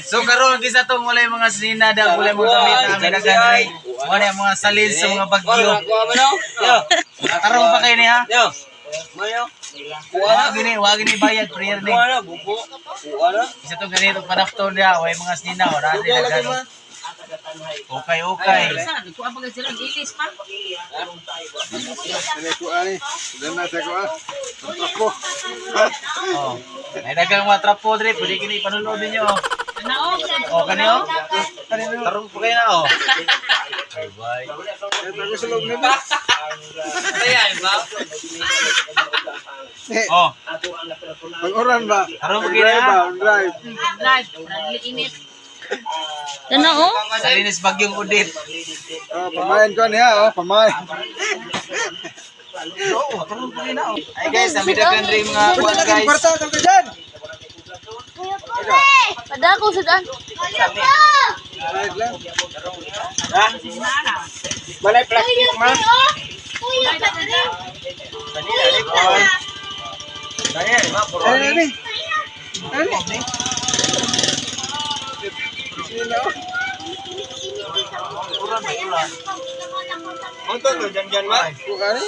So karon gisa tong walay mga sinada, walay mga gamit na aming nagagay. Wala mga salin sa mga bagyo. Tarong pa kayo niya. Wag gini bayad prayer ni. Isa tong ganito panapton dia, way mga sinina ora di nagano. Okay. Kuha pa kasi lang ilis pa. Oh. May dagang mga trapo dre, pwede kini ipanunod ninyo. Oh, kanyo? Tarong pa kayo na oh. Bye. Oh. Pag-oran ba? Tarong pa kayo na. Drive. Live, init. Salinis bagyong udit. Pamain ko niya, pamain. Oo, tarong pa kayo na oh. Ay guys, nami dagang dre mga kuwan guys. Parta ka dyan. Padako sa daan. Drive lang. Balay plastic ma. Ani. Untung tuh jangan mah. Bukani.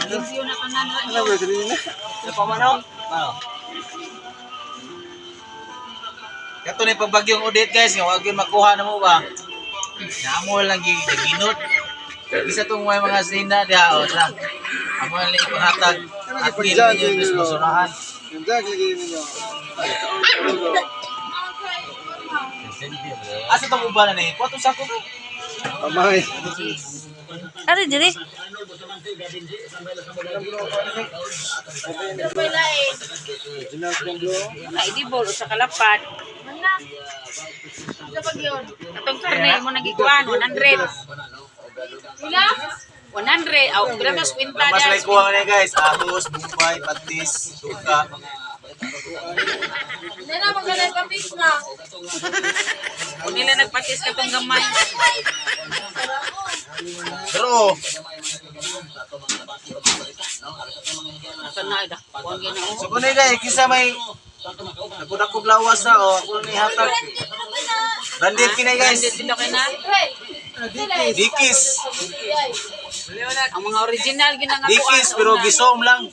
Limpyo na kanan ra. Ano ba sila na? Siapa mana? Kato ni pagbagyong udit guys, nga wag yun makuha na mo ba? Namo lang ginot. Isa tong may mga sinda dia o sa. Amo lang ipahatag at ninyo dus masunahan. Ganda lagi ninyo. Asa tong uban na ni? Kuto sa ko. Pamain. Ari diri. Ay di bol sa kalapad. Atong karne mo nagikuan 100. 100. Aw, pila mas kwenta Mas dia. may kuha na guys, ahos, bumbay, patis, suka. Nena maglalay patis na. Kung nila nagpatis ka tong gamay. Pero Sana ida. Kuan ginoo. so kuno guys, kisa may nakudakog lawas na o ako ni hatag. Branded kinay guys. Dito kay na. Dikis. Ang mga original ginangakuan. Dikis pero gisom lang.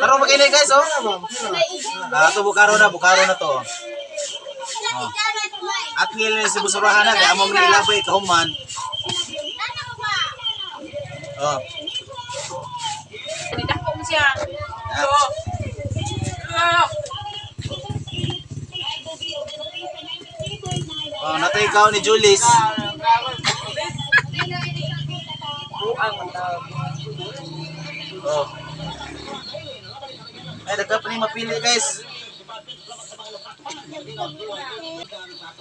Karo magkini guys oh. To bukaro na to. Oh. At ngil si busurahan na kay among nilabay kahuman. Oh. Didako mo siya. Oh, natay ikaw ni Julis. Oh. Ay, daga pa ni mapili guys.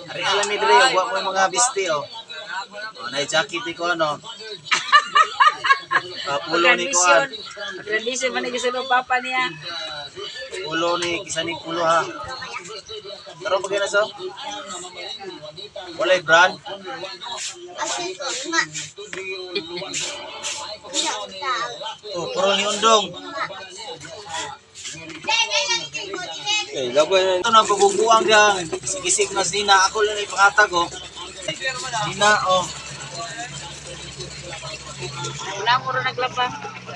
Ari alam ni dire, wa mo mga bisti oh. Oh, nay jacket ko ano. Pulo ni ko. Tradisyon man ni sa papa niya. Pulo ni kisani pulo ha. Pero pag na so. Walay brand. Oh, puro ni undong. Ito na pabubuang gang kisig na sina ako lang ipangatag oh. Sina oh. Wala mo ro naglaba.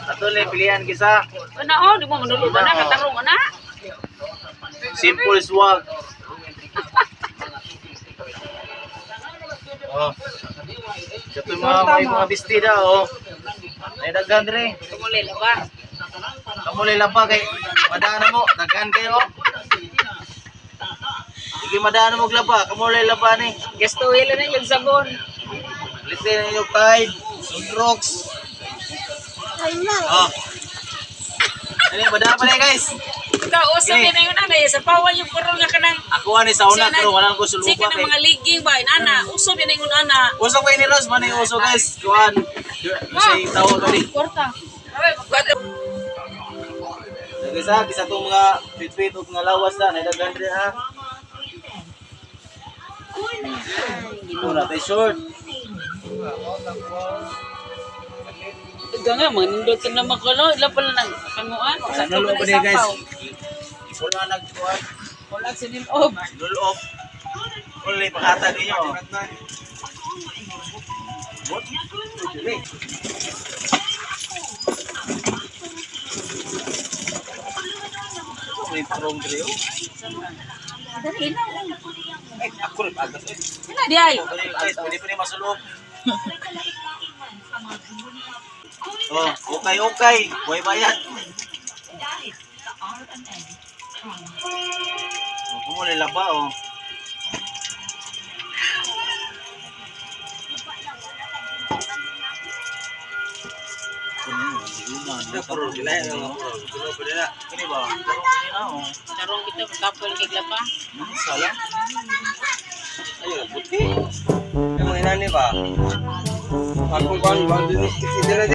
Ato le pilihan kisa. Ano di mo manulog na katarong na. Simple swag. Oh. Ito may mga bestida oh. Ay daghan dire. Tumuli laba. Kamulay lang pa kay madaan mo, daghan kayo. Sige madaan mo glaba, kamulay lang pa ni. Gusto hila na yung sabon. Litin na yung Tide, Sundrox. Oh. Ano, madaan pa na guys. Ikaw usap Kini. na yun ana sa pawan yung puro nga kanang Ako ani sa una pero wala ko suluba sika ng kay. mga liging ba ana usap yan yung ana. Usok kay ni Ros, man yung uso guys. Kuan. Say tawo kani. Korta. Aray magkado. Kisa tong mga fit-fit ug mga lawas na daghan dire ha. Ito tay short. Ito nga, manindot ka na makalo. Ila pala ng kanguan. Ano ba niya guys? Wala nagkuhan. Wala sinilob. Luloob. Wala ipakatag ninyo. What? May prong griyo. Dali na. Ay, ako rin agas eh. Sila di ay. Ay, pwede pa rin masulog. Oh, okay. Huwag bayad. Oh, kumuli laba oh. Ini ba? Tarong kita kapon kay glapa. Salah. Ayun, buti. Yung mga inani ba? Ako ba? Hindi na